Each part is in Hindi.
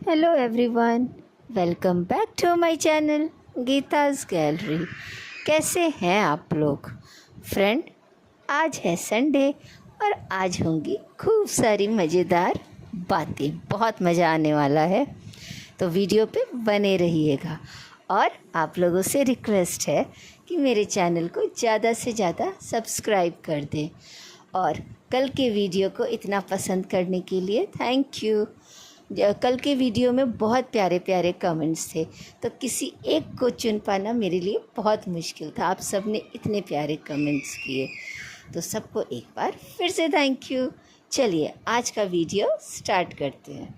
Hello everyone, welcome back to my channel Geeta's gallery. कैसे हैं आप लोग फ्रेंड? आज है संडे और आज होंगी खूब सारी मज़ेदार बातें। बहुत मज़ा आने वाला है, तो वीडियो पे बने रहिएगा। और आप लोगों से रिक्वेस्ट है कि मेरे चैनल को ज़्यादा से ज़्यादा सब्सक्राइब कर दें। और कल के वीडियो को इतना पसंद करने के लिए थैंक यू। कल के वीडियो में बहुत प्यारे प्यारे कमेंट्स थे, तो किसी एक को चुन पाना मेरे लिए बहुत मुश्किल था। आप सब ने इतने प्यारे कमेंट्स किए, तो सबको एक बार फिर से थैंक यू। चलिए आज का वीडियो स्टार्ट करते हैं।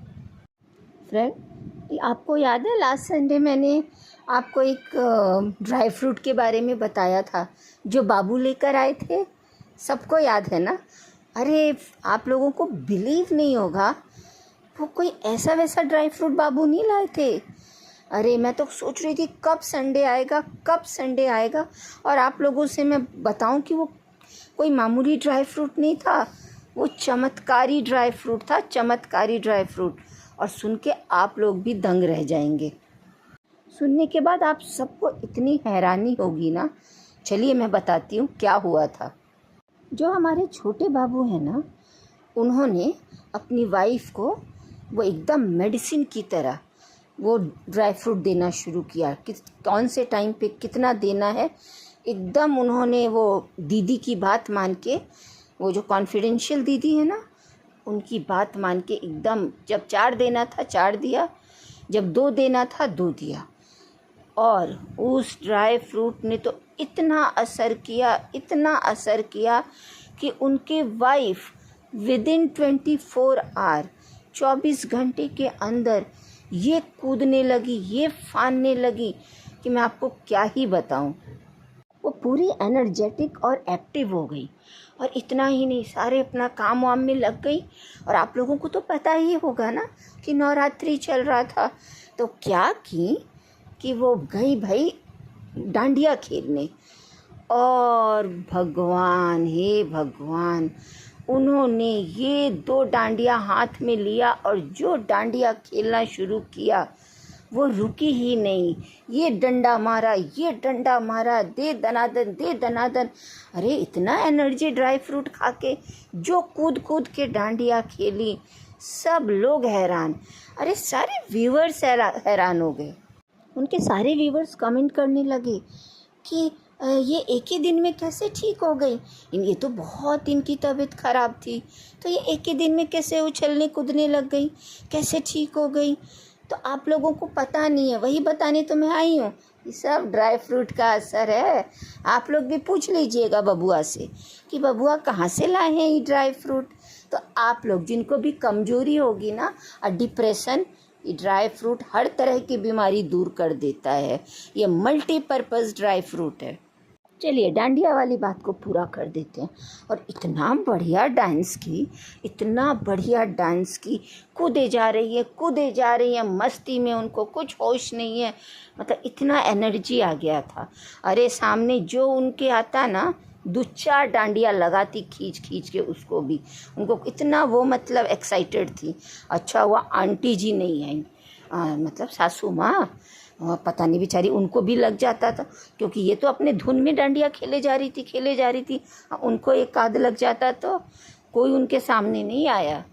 फ्रेंड, आपको याद है लास्ट संडे मैंने आपको एक ड्राई फ्रूट के बारे में बताया था जो बाबू लेकर आए थे? सबको याद है ना? अरे आप लोगों को बिलीव नहीं होगा, वो कोई ऐसा वैसा ड्राई फ्रूट बाबू नहीं लाए थे। अरे मैं तो सोच रही थी कब संडे आएगा, कब संडे आएगा, और आप लोगों से मैं बताऊं कि वो कोई मामूली ड्राई फ्रूट नहीं था, वो चमत्कारी ड्राई फ्रूट था, चमत्कारी ड्राई फ्रूट। और सुन के आप लोग भी दंग रह जाएंगे। सुनने के बाद आप सबको इतनी हैरानी होगी ना। चलिए मैं बताती हूँ क्या हुआ था। जो हमारे छोटे बाबू हैं ना, उन्होंने अपनी वाइफ को वो एकदम मेडिसिन की तरह वो ड्राई फ्रूट देना शुरू किया कि कौन से टाइम पे कितना देना है। एकदम उन्होंने वो दीदी की बात मान के, वो जो कॉन्फिडेंशियल दीदी है ना, उनकी बात मान के एकदम, जब 4 देना था 4 दिया, जब 2 देना था 2 दिया। और उस ड्राई फ्रूट ने तो इतना असर किया, इतना असर किया कि उनके वाइफ विदिन 24 आवर, 24 घंटे के अंदर ये कूदने लगी, ये फानने लगी कि मैं आपको क्या ही बताऊं। वो पूरी एनर्जेटिक और एक्टिव हो गई। और इतना ही नहीं, सारे अपना काम वाम में लग गई। और आप लोगों को तो पता ही होगा ना कि नवरात्रि चल रहा था, तो क्या की कि वो गई भाई डांडिया खेलने। और भगवान, हे भगवान, उन्होंने ये 2 डांडिया हाथ में लिया और जो डांडिया खेलना शुरू किया वो रुकी ही नहीं। ये डंडा मारा, ये डंडा मारा, दे दनादन, दे दनादन। अरे इतना एनर्जी ड्राई फ्रूट खा के जो कूद कूद के डांडिया खेली, सब लोग हैरान। अरे सारे व्यूवर्स हैरान हो गए। उनके सारे व्यूवर्स कमेंट करने लगे कि ये एक ही दिन में कैसे ठीक हो गई? ये तो बहुत इनकी तबीयत ख़राब थी, तो ये एक ही दिन में कैसे उछलने कूदने लग गई, कैसे ठीक हो गई? तो आप लोगों को पता नहीं है, वही बताने तो मैं आई हूँ। ये सब ड्राई फ्रूट का असर है। आप लोग भी पूछ लीजिएगा बबुआ से कि बबुआ कहाँ से लाए हैं ये ड्राई फ्रूट। तो आप लोग जिनको भी कमजोरी होगी ना, और डिप्रेशन, ये ड्राई फ्रूट हर तरह की बीमारी दूर कर देता है। ये मल्टीपर्पज़ ड्राई फ्रूट है। चलिए डांडिया वाली बात को पूरा कर देते हैं। और इतना बढ़िया डांस की, इतना बढ़िया डांस की, कूदे जा रही है, कूदे जा रही है मस्ती में, उनको कुछ होश नहीं है। मतलब इतना एनर्जी आ गया था। अरे सामने जो उनके आता ना, 2-4 डांडिया लगाती खींच खींच के उसको भी। उनको इतना वो मतलब एक्साइटेड थी। अच्छा हुआ आंटी जी नहीं आई, मतलब सासू माँ, पता नहीं बेचारी उनको भी लग जाता था, क्योंकि ये तो अपने धुन में डांडिया खेले जा रही थी। उनको एक आध लग जाता तो कोई उनके सामने नहीं आया।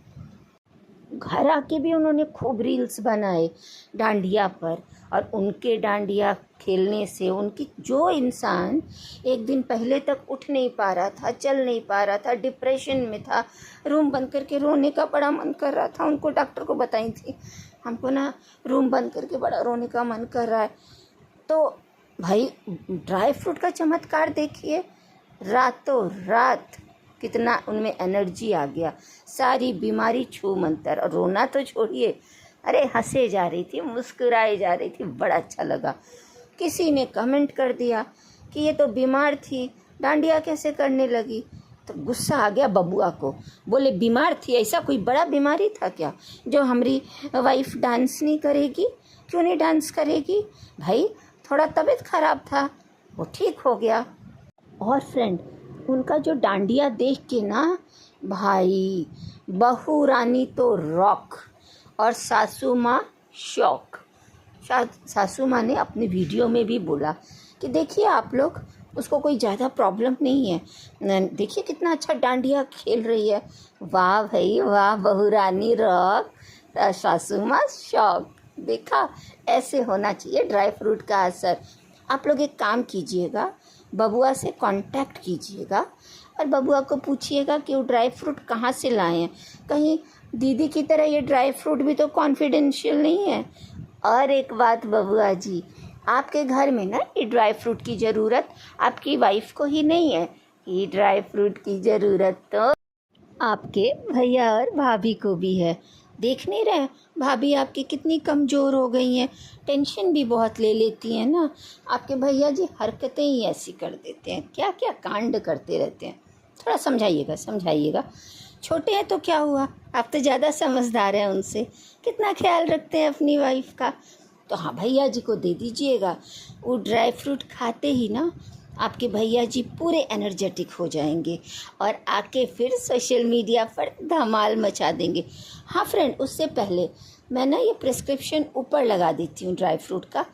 घर आके भी उन्होंने खूब रील्स बनाए डांडिया पर। और उनके डांडिया खेलने से उनकी, जो इंसान एक दिन पहले तक उठ नहीं पा रहा था, चल नहीं पा रहा था, डिप्रेशन में था, रूम बंद करके रोने का बड़ा मन कर रहा था, उनको डॉक्टर को बताई थी, हमको ना रूम बंद करके बड़ा रोने का मन कर रहा है, तो भाई ड्राई फ्रूट का चमत्कार देखिए, रातों रात कितना उनमें एनर्जी आ गया, सारी बीमारी छू मंतर। और रोना तो छोड़िए, अरे हंसे जा रही थी, मुस्कुराए जा रही थी, बड़ा अच्छा लगा। किसी ने कमेंट कर दिया कि ये तो बीमार थी, डांडिया कैसे करने लगी? तो गुस्सा आ गया बबुआ को। बोले बीमार थी, ऐसा कोई बड़ा बीमारी था क्या जो हमारी वाइफ डांस नहीं करेगी? क्यों नहीं डांस करेगी? भाई थोड़ा तबीयत ख़राब था, वो ठीक हो गया। और फ्रेंड, उनका जो डांडिया देख के ना, भाई बहू रानी तो रॉक और सासू माँ शॉक। सासू माँ ने अपने वीडियो में भी बोला कि देखिए आप लोग, उसको कोई ज़्यादा प्रॉब्लम नहीं है, देखिए कितना अच्छा डांडिया खेल रही है। वाह भाई वाह, बहू रानी रॉक। सासू माँ शॉक। देखा, ऐसे होना चाहिए ड्राई फ्रूट का असर। आप लोग एक काम कीजिएगा, बबुआ से कांटेक्ट कीजिएगा और बबुआ को पूछिएगा कि वो ड्राई फ्रूट कहाँ से लाए हैं। कहीं दीदी की तरह ये ड्राई फ्रूट भी तो कॉन्फिडेंशियल नहीं है। और एक बात बबुआ जी, आपके घर में ना ये ड्राई फ्रूट की ज़रूरत आपकी वाइफ को ही नहीं है, ये ड्राई फ्रूट की ज़रूरत तो आपके भैया और भाभी को भी है। देख नहीं रहे भाभी आपकी कितनी कमज़ोर हो गई हैं, टेंशन भी बहुत ले लेती हैं ना। आपके भैया जी हरकतें ही ऐसी कर देते हैं, क्या क्या कांड करते रहते हैं। थोड़ा समझाइएगा। छोटे हैं तो क्या हुआ, आप तो ज़्यादा समझदार हैं उनसे, कितना ख्याल रखते हैं अपनी वाइफ का। तो हाँ, भैया जी को दे दीजिएगा। वो ड्राई फ्रूट खाते ही ना आपके भैया जी पूरे एनर्जेटिक हो जाएंगे और आके फिर सोशल मीडिया पर धमाल मचा देंगे। हाँ फ्रेंड, उससे पहले मैं ना ये प्रिस्क्रिप्शन ऊपर लगा देती हूँ ड्राई फ्रूट का,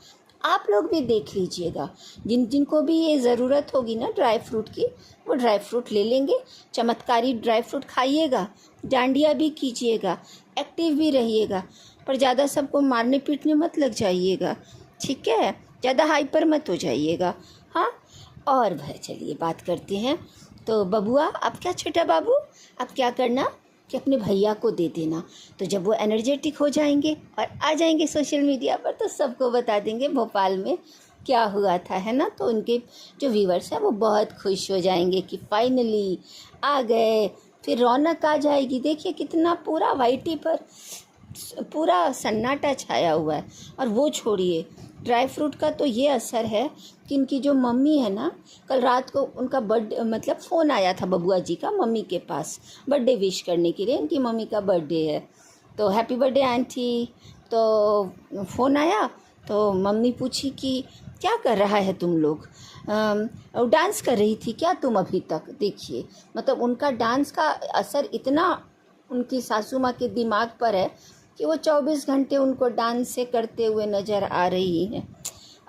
आप लोग भी देख लीजिएगा। जिनको भी ये ज़रूरत होगी ना ड्राई फ्रूट की, वो ड्राई फ्रूट ले लेंगे। चमत्कारी ड्राई फ्रूट खाइएगा, डांडिया भी कीजिएगा, एक्टिव भी रहिएगा, पर ज़्यादा सबको मारने पीटने मत लग जाइएगा, ठीक है? ज़्यादा हाइपर मत हो जाइएगा। हाँ, और भाई चलिए बात करते हैं। तो बबुआ, आप क्या, छोटा बाबू, आप क्या करना कि अपने भैया को दे देना, तो जब वो एनर्जेटिक हो जाएंगे और आ जाएंगे सोशल मीडिया पर तो सबको बता देंगे भोपाल में क्या हुआ था, है ना। तो उनके जो व्यूवर्स हैं वो बहुत खुश हो जाएंगे कि फाइनली आ गए, फिर रौनक आ जाएगी। देखिए कितना पूरा वाईटी पर पूरा सन्नाटा छाया हुआ है। और वो छोड़िए, ड्राई फ्रूट का तो ये असर है कि इनकी जो मम्मी है ना, कल रात को उनका बर्थडे, मतलब फ़ोन आया था बबुआ जी का मम्मी के पास बर्थडे विश करने के लिए। इनकी मम्मी का बर्थडे है, तो हैप्पी बर्थडे आंटी। तो फ़ोन आया तो मम्मी पूछी कि क्या कर रहा है तुम लोग, डांस कर रही थी क्या तुम अभी तक। देखिए मतलब उनका डांस का असर इतना उनकी सासू माँ के दिमाग पर है कि वो 24 घंटे उनको डांस से करते हुए नज़र आ रही हैं।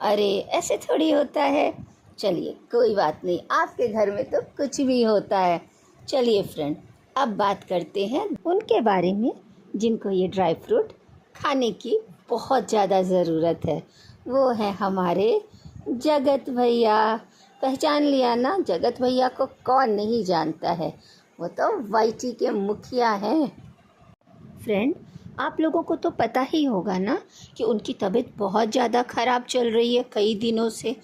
अरे ऐसे थोड़ी होता है। चलिए कोई बात नहीं, आपके घर में तो कुछ भी होता है। चलिए फ्रेंड, अब बात करते हैं उनके बारे में जिनको ये ड्राई फ्रूट खाने की बहुत ज़्यादा ज़रूरत है। वो है हमारे जगत भैया। पहचान लिया ना, जगत भैया को कौन नहीं जानता है, वो तो वाईटी के मुखिया हैं। फ्रेंड, आप लोगों को तो पता ही होगा ना कि उनकी तबीयत बहुत ज़्यादा ख़राब चल रही है कई दिनों से,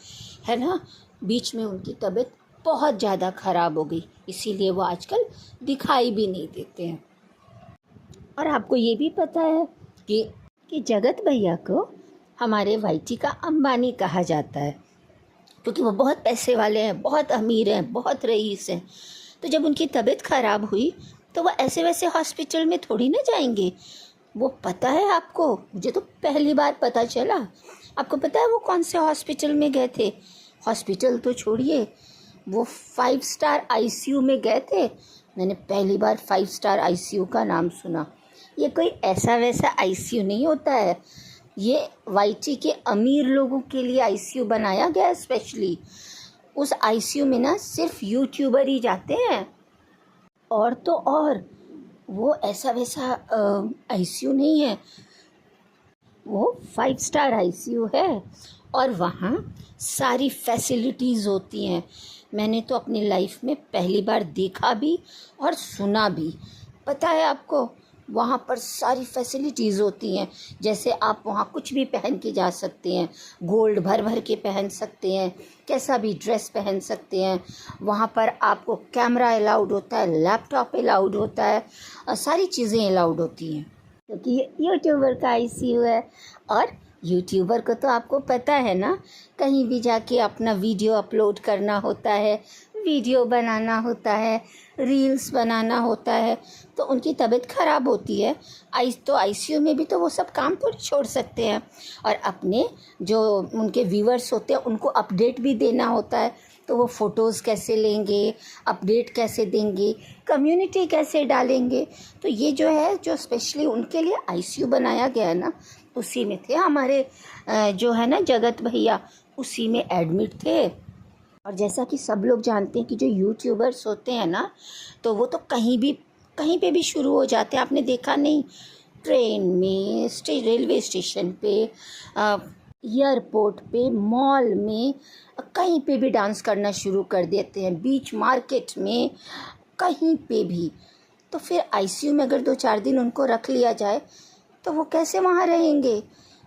है ना। बीच में उनकी तबीयत बहुत ज़्यादा ख़राब हो गई, इसीलिए वो आजकल दिखाई भी नहीं देते हैं। और आपको ये भी पता है कि जगत भैया को हमारे वाईटी का अंबानी कहा जाता है, क्योंकि वो बहुत पैसे वाले हैं, बहुत अमीर हैं, बहुत रईस हैं। तो जब उनकी तबीयत ख़राब हुई तो वो ऐसे वैसे हॉस्पिटल में थोड़ी ना जाएंगे। वो पता है आपको, मुझे तो पहली बार पता चला। आपको पता है वो कौन से हॉस्पिटल में गए थे? हॉस्पिटल तो छोड़िए, वो 5 स्टार आईसीयू में गए थे। मैंने पहली बार 5 स्टार आईसीयू का नाम सुना। ये कोई ऐसा वैसा आईसीयू नहीं होता है, ये वाईटी के अमीर लोगों के लिए आईसीयू बनाया गया है स्पेशली। उस आईसीयू में ना सिर्फ यूट्यूबर ही जाते हैं, और तो और वो ऐसा वैसा आईसीयू नहीं है, वो 5 स्टार आईसीयू है और वहाँ सारी फैसिलिटीज़ होती हैं। मैंने तो अपनी लाइफ में पहली बार देखा भी और सुना भी। पता है आपको, वहाँ पर सारी फैसिलिटीज़ होती हैं। जैसे आप वहाँ कुछ भी पहन के जा सकते हैं, गोल्ड भर भर के पहन सकते हैं, कैसा भी ड्रेस पहन सकते हैं। वहाँ पर आपको कैमरा अलाउड होता है, लैपटॉप अलाउड होता है, सारी चीज़ें अलाउड होती हैं, क्योंकि ये यूट्यूबर का आईसीयू है। और यूट्यूबर को तो आपको पता है ना, कहीं भी जाके अपना वीडियो अपलोड करना होता है, वीडियो बनाना होता है, रील्स बनाना होता है, तो उनकी तबीयत ख़राब होती है तो आईसीयू में भी तो वो सब काम थोड़ी छोड़ सकते हैं। और अपने जो उनके व्यूअर्स होते हैं उनको अपडेट भी देना होता है, तो वो फ़ोटोज़ कैसे लेंगे, अपडेट कैसे देंगे, कम्युनिटी कैसे डालेंगे। तो ये जो है, जो स्पेशली उनके लिए आईसीयू बनाया गया है ना, उसी में थे हमारे जो है ना जगत भैया, उसी में एडमिट थे। और जैसा कि सब लोग जानते हैं कि जो यूट्यूबर्स होते हैं ना, तो वो तो कहीं पे भी शुरू हो जाते हैं। आपने देखा नहीं, ट्रेन में, रेलवे स्टेशन पे, एयरपोर्ट पे, मॉल में, कहीं पे भी डांस करना शुरू कर देते हैं, बीच मार्केट में, कहीं पे भी। तो फिर आईसीयू में अगर 2-4 दिन उनको रख लिया जाए तो वो कैसे वहाँ रहेंगे?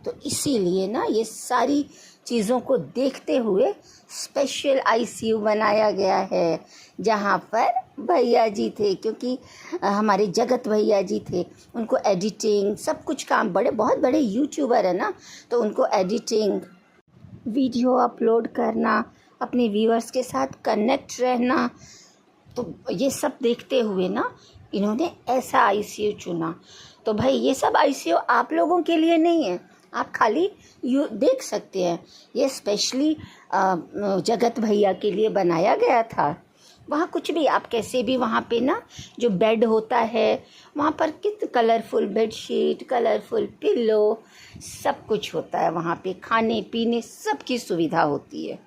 तो इसीलिए ना ये सारी चीज़ों को देखते हुए स्पेशल आईसीयू बनाया गया है, जहाँ पर भैया जी थे, क्योंकि हमारे जगत भैया जी थे। उनको एडिटिंग सब कुछ काम, बहुत बड़े यूट्यूबर है ना, तो उनको एडिटिंग, वीडियो अपलोड करना, अपने व्यूअर्स के साथ कनेक्ट रहना, तो ये सब देखते हुए ना इन्होंने ऐसा आईसीयू चुना। तो भाई ये सब आईसीयू आप लोगों के लिए नहीं है, आप खाली देख सकते हैं। ये स्पेशली जगत भैया के लिए बनाया गया था। वहाँ कुछ भी, आप कैसे भी वहाँ पे ना जो बेड होता है, वहाँ पर कितने कलरफुल बेडशीट, कलरफुल पिलो, सब कुछ होता है वहाँ पे। खाने पीने सब की सुविधा होती है।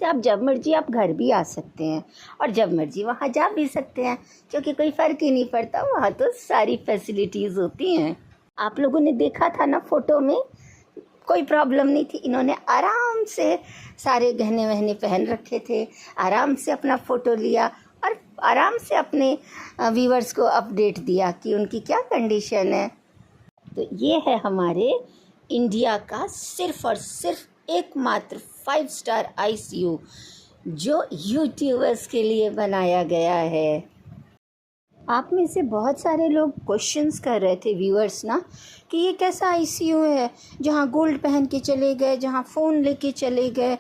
से आप जब मर्जी आप घर भी आ सकते हैं और जब मर्जी वहाँ जा भी सकते हैं, क्योंकि कोई फ़र्क ही नहीं पड़ता, वहाँ तो सारी फैसिलिटीज़ होती हैं। आप लोगों ने देखा था ना फ़ोटो में, कोई प्रॉब्लम नहीं थी। इन्होंने आराम से सारे गहने वहने पहन रखे थे, आराम से अपना फ़ोटो लिया और आराम से अपने व्यूअर्स को अपडेट दिया कि उनकी क्या कंडीशन है। तो ये है हमारे इंडिया का सिर्फ़ और सिर्फ एकमात्र 5 स्टार आईसीयू जो यूट्यूबर्स के लिए बनाया गया है। आप में से बहुत सारे लोग क्वेश्चंस कर रहे थे, व्यूअर्स ना, कि ये कैसा आईसीयू है जहाँ गोल्ड पहन के चले गए, जहाँ फ़ोन लेके चले गए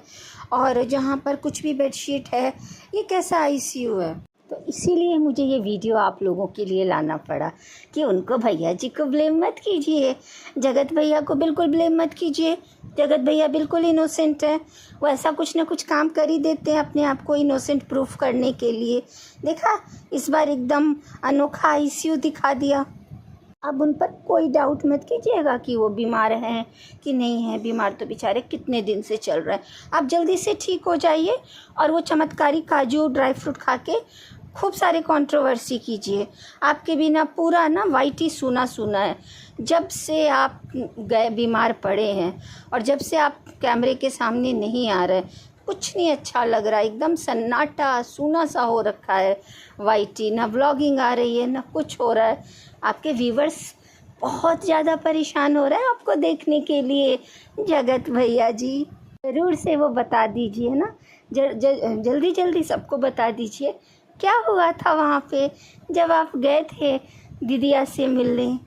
और जहाँ पर कुछ भी बेडशीट है, ये कैसा आईसीयू है? तो इसीलिए मुझे ये वीडियो आप लोगों के लिए लाना पड़ा कि उनको, भैया जी को ब्लेम मत कीजिए, जगत भैया को बिल्कुल ब्लेम मत कीजिए। जगत भैया बिल्कुल इनोसेंट है, वो ऐसा कुछ ना कुछ काम कर ही देते हैं अपने आप को इनोसेंट प्रूफ करने के लिए। देखा, इस बार एकदम अनोखा आईसीयू दिखा दिया। अब उन पर कोई डाउट मत कीजिएगा कि वो बीमार हैं कि नहीं हैं। बीमार तो बेचारे कितने दिन से चल रहे हैं। आप जल्दी से ठीक हो जाइए और वो चमत्कारी काजू ड्राई फ्रूट खा के खूब सारे कंट्रोवर्सी कीजिए। आपके बिना पूरा ना वाइट ही सूना सूना है। जब से आप गए बीमार पड़े हैं और जब से आप कैमरे के सामने नहीं आ रहे, कुछ नहीं अच्छा लग रहा है, एकदम सन्नाटा सूना सा हो रखा है वाइटी। ना व्लॉगिंग आ रही है, ना कुछ हो रहा है। आपके व्यूवर्स बहुत ज़्यादा परेशान हो रहे हैं आपको देखने के लिए। जगत भैया जी ज़रूर से वो बता दीजिए ना, जल्दी जल्दी सबको बता दीजिए क्या हुआ था वहाँ पे जब आप गए थे दीदिया से मिलने।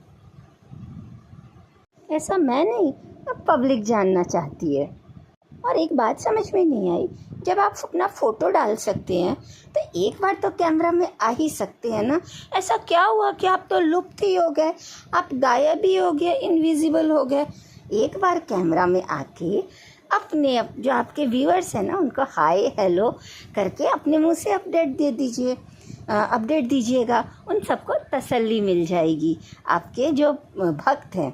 ऐसा मैं नहीं, अब पब्लिक जानना चाहती है। और एक बात समझ में नहीं आई, जब आप अपना फ़ोटो डाल सकते हैं तो एक बार तो कैमरा में आ ही सकते हैं ना। ऐसा क्या हुआ कि आप तो लुप्त ही हो गए, आप गायब ही हो गए, इनविजिबल हो गए। एक बार कैमरा में आके अपने जो आपके व्यूअर्स हैं ना, उनको हाय हेलो करके अपने मुंह से अपडेट दीजिएगा। उन सबको तसल्ली मिल जाएगी, आपके जो भक्त हैं।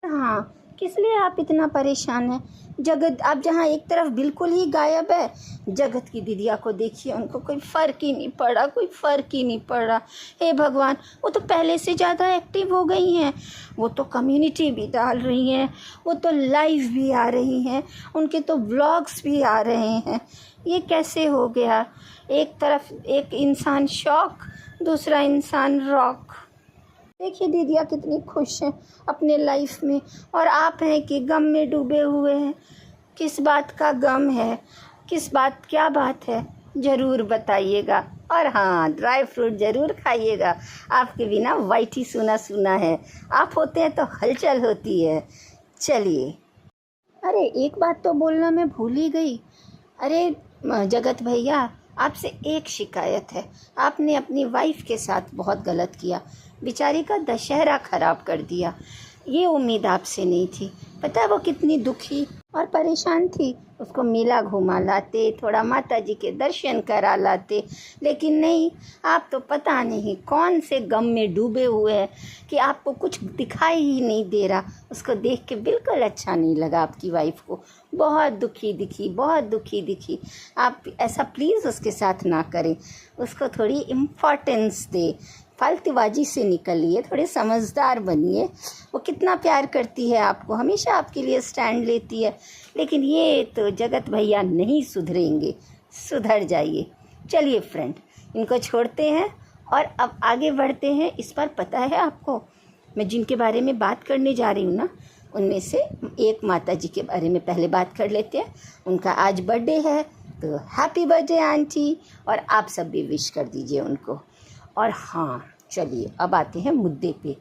हाँ, किस लिए आप इतना परेशान हैं? जगत, आप जहाँ एक तरफ बिल्कुल ही गायब है, जगत की दीदिया को देखिए, उनको कोई फ़र्क ही नहीं पड़ रहा। हे भगवान, वो तो पहले से ज़्यादा एक्टिव हो गई हैं। वो तो कम्युनिटी भी डाल रही हैं, वो तो लाइव भी आ रही हैं, उनके तो व्लॉग्स भी आ रहे हैं। ये कैसे हो गया? एक तरफ एक इंसान शॉक, दूसरा इंसान रॉक। देखिए दीदिया कितनी खुश हैं अपने लाइफ में, और आप हैं कि गम में डूबे हुए हैं। किस बात का गम है, क्या बात है, ज़रूर बताइएगा। और हाँ, ड्राई फ्रूट ज़रूर खाइएगा। आपके बिना वाइट ही सूना सूना है, आप होते हैं तो हलचल होती है। चलिए, अरे एक बात तो बोलना मैं भूल ही गई। अरे जगत भैया, आपसे एक शिकायत है, आपने अपनी वाइफ के साथ बहुत गलत किया, बेचारी का दशहरा ख़राब कर दिया। ये उम्मीद आपसे नहीं थी। पता है वो कितनी दुखी और परेशान थी, उसको मेला घुमा लाते, थोड़ा माता जी के दर्शन करा लाते, लेकिन नहीं, आप तो पता नहीं कौन से गम में डूबे हुए हैं कि आपको कुछ दिखाई ही नहीं दे रहा। उसको देख के बिल्कुल अच्छा नहीं लगा, आपकी वाइफ को बहुत दुखी दिखी, बहुत दुखी दिखी। आप ऐसा प्लीज़ उसके साथ ना करें, उसको थोड़ी इम्पोर्टेंस दे, फालतूबाजी से निकलिए, थोड़े समझदार बनिए। वो कितना प्यार करती है आपको, हमेशा आपके लिए स्टैंड लेती है, लेकिन ये तो जगत भैया नहीं सुधरेंगे, सुधर जाइए। चलिए फ्रेंड, इनको छोड़ते हैं और अब आगे बढ़ते हैं। इस बार पता है आपको, मैं जिनके बारे में बात करने जा रही हूँ ना, उनमें से एक माता जी के बारे में पहले बात कर लेते हैं। उनका आज बर्थडे है, तो हैप्पी बर्थडे आंटी, और आप सब भी विश कर दीजिए उनको। और हाँ, चलिए अब आते हैं मुद्दे पे।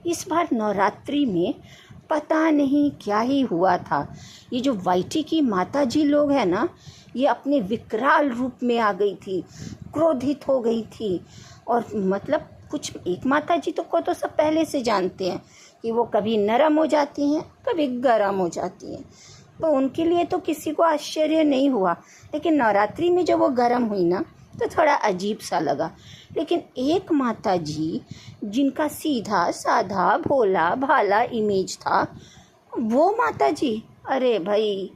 इस बार नवरात्रि में पता नहीं क्या ही हुआ था, ये जो वाइटी की माता जी लोग हैं ना, ये अपने विकराल रूप में आ गई थी, क्रोधित हो गई थी। और मतलब कुछ एक माता जी को तो सब पहले से जानते हैं कि वो कभी नरम हो जाती हैं, कभी गरम हो जाती हैं, तो उनके लिए तो किसी को आश्चर्य नहीं हुआ। लेकिन नवरात्रि में जब वो गरम हुई ना, तो थोड़ा अजीब सा लगा। लेकिन एक माता जी जिनका सीधा साधा भोला भाला इमेज था, वो माता जी, अरे भाई,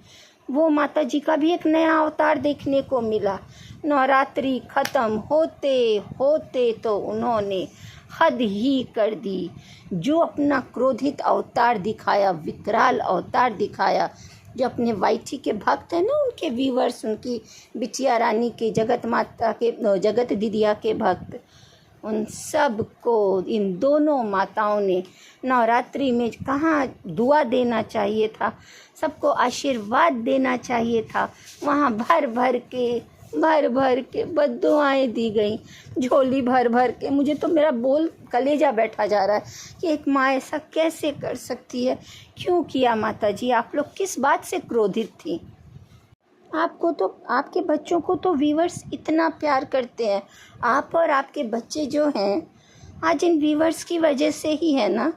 वो माता जी का भी एक नया अवतार देखने को मिला। नवरात्रि ख़त्म होते होते तो उन्होंने हद ही कर दी। जो अपना क्रोधित अवतार दिखाया, विकराल अवतार दिखाया, जो अपने वाइटी के भक्त हैं ना, उनके व्यूवर्स, उनकी बिटिया रानी के, जगत माता के, जगत दीदिया के भक्त, उन सब को इन दोनों माताओं ने नवरात्रि में कहाँ दुआ देना चाहिए था, सबको आशीर्वाद देना चाहिए था, वहाँ भर भर के बद्दुआएं दी गई, झोली भर भर के। मुझे तो मेरा बोल कलेजा बैठा जा रहा है कि एक माँ ऐसा कैसे कर सकती है। क्यों किया माता जी? आप लोग किस बात से क्रोधित थी? आपको तो, आपके बच्चों को तो व्यूवर्स इतना प्यार करते हैं। आप और आपके बच्चे जो हैं, आज इन व्यूवर्स की वजह से ही है ना,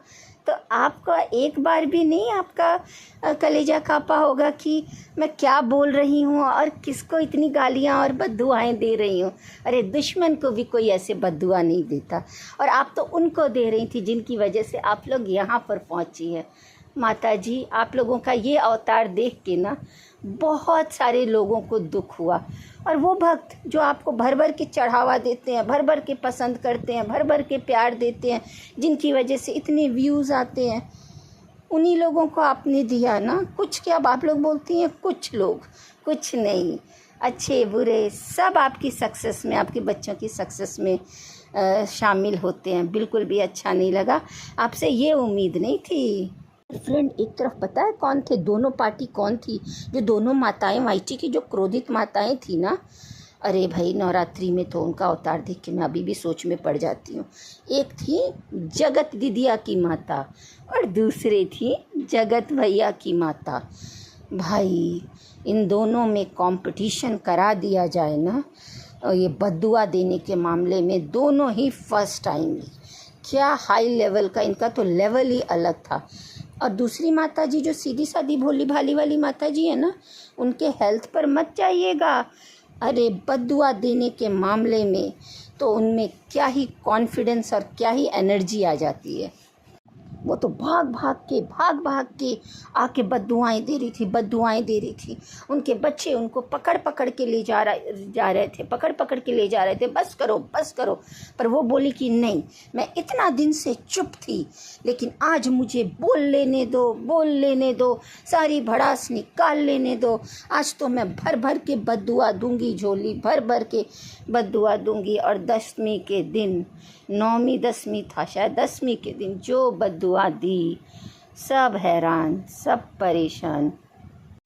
तो आपका एक बार भी नहीं आपका कलेजा काँपा होगा कि मैं क्या बोल रही हूँ और किसको इतनी गालियाँ और बद्दुआएँ दे रही हूँ। अरे दुश्मन को भी कोई ऐसे बद्दुआ नहीं देता, और आप तो उनको दे रही थी जिनकी वजह से आप लोग यहाँ पर पहुँची है। माता जी, आप लोगों का ये अवतार देख के ना बहुत सारे लोगों को दुख हुआ। और वो भक्त जो आपको भर भर के चढ़ावा देते हैं, भर भर के पसंद करते हैं, भर भर के प्यार देते हैं, जिनकी वजह से इतने व्यूज़ आते हैं, उन्हीं लोगों को आपने दिया ना कुछ। क्या आप लोग बोलती हैं कुछ लोग, कुछ नहीं, अच्छे बुरे सब आपकी सक्सेस में, आपके बच्चों की सक्सेस में शामिल होते हैं। बिल्कुल भी अच्छा नहीं लगा, आपसे ये उम्मीद नहीं थी। फ्रेंड, एक तरफ पता है कौन थे दोनों पार्टी? कौन थी? जो दोनों माताएं, वाइटी की जो क्रोधित माताएं थी ना, अरे भाई नवरात्रि में तो उनका अवतार देख के मैं अभी भी सोच में पड़ जाती हूँ। एक थी जगत दीदिया की माता और दूसरे थी जगत भैया की माता। भाई इन दोनों में कंपटीशन करा दिया जाए ना, ये बद्दुआ देने के मामले में दोनों ही फर्स्ट आएंगी। क्या हाई लेवल का, इनका तो लेवल ही अलग था। और दूसरी माता जी जो सीधी सादी भोली भाली वाली माता जी है ना, उनके हेल्थ पर मत जाइएगा। अरे बद्दुआ देने के मामले में तो उनमें क्या ही कॉन्फिडेंस और क्या ही एनर्जी आ जाती है। वो तो भाग भाग के आके बद्दुआएं दे रही थी। उनके बच्चे उनको पकड़ पकड़ के ले जा रहे थे, पकड़ के ले जा रहे थे, बस करो। पर वो बोली कि नहीं, मैं इतना दिन से चुप थी, लेकिन आज मुझे बोल लेने दो, सारी भड़ास निकाल लेने दो। आज तो मैं भर भर के बद्दुआ दूंगी, झोली भर भर के बद्दुआ दूंगी। और 10वीं के दिन, 9वीं 10वीं था शायद, 10वीं के दिन जो बद्दुआ दी, सब हैरान, सब परेशान।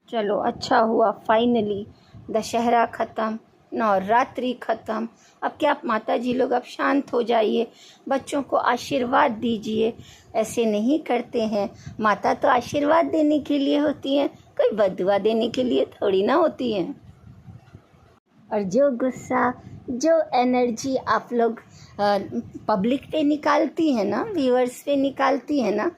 चलो अच्छा हुआ, फाइनली दशहरा ख़त्म, नवरात्रि ख़त्म। अब क्या माता जी लोग, अब शांत हो जाइए, बच्चों को आशीर्वाद दीजिए। ऐसे नहीं करते हैं, माता तो आशीर्वाद देने के लिए होती हैं, कोई बद्दुआ देने के लिए थोड़ी ना होती हैं। और जो गुस्सा, जो एनर्जी आप लोग पब्लिक पे निकालती है ना, व्यूअर्स पे निकालती है ना,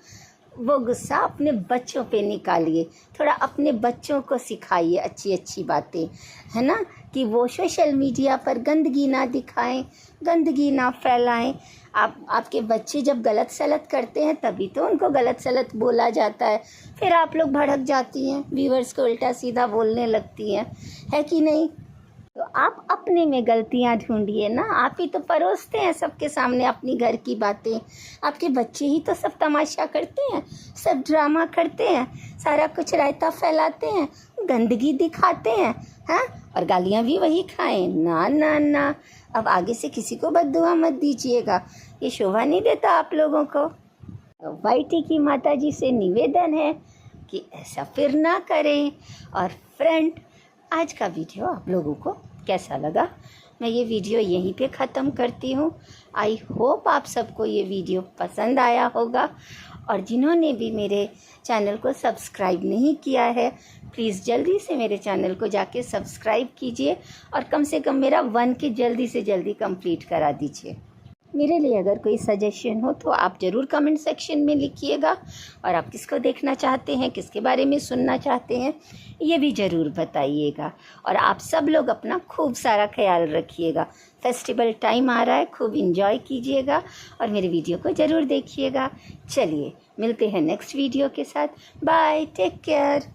वो गुस्सा अपने बच्चों पे निकालिए, थोड़ा अपने बच्चों को सिखाइए अच्छी अच्छी बातें, है ना, कि वो सोशल मीडिया पर गंदगी ना दिखाएं, गंदगी ना फैलाएं। आपके बच्चे जब गलत सलत करते हैं तभी तो उनको गलत सलत बोला जाता है, फिर आप लोग भड़क जाती हैं, व्यूअर्स को उल्टा सीधा बोलने लगती हैं, है कि नहीं। तो आप अपने में गलतियां ढूंढिए ना, आप ही तो परोसते हैं सबके सामने अपनी घर की बातें। आपके बच्चे ही तो सब तमाशा करते हैं, सब ड्रामा करते हैं, सारा कुछ रायता फैलाते हैं, गंदगी दिखाते हैं, हाँ, और गालियां भी वही खाएं। ना ना ना, अब आगे से किसी को बद्दुआ मत दीजिएगा, ये शोभा नहीं देता आप लोगों को। तो वाईटी की माता जी से निवेदन है कि ऐसा फिर ना करें। और फ्रेंड, आज का वीडियो आप लोगों को कैसा लगा, मैं ये वीडियो यहीं पे ख़त्म करती हूँ। आई होप आप सबको ये वीडियो पसंद आया होगा, और जिन्होंने भी मेरे चैनल को सब्सक्राइब नहीं किया है, प्लीज़ जल्दी से मेरे चैनल को जाके सब्सक्राइब कीजिए, और कम से कम मेरा 1K जल्दी से जल्दी कंप्लीट करा दीजिए। मेरे लिए अगर कोई सजेशन हो तो आप ज़रूर कमेंट सेक्शन में लिखिएगा, और आप किसको देखना चाहते हैं, किसके बारे में सुनना चाहते हैं, ये भी ज़रूर बताइएगा। और आप सब लोग अपना खूब सारा ख्याल रखिएगा, फेस्टिवल टाइम आ रहा है, खूब इंजॉय कीजिएगा और मेरे वीडियो को ज़रूर देखिएगा। चलिए मिलते हैं नेक्स्ट वीडियो के साथ, बाय, टेक केयर।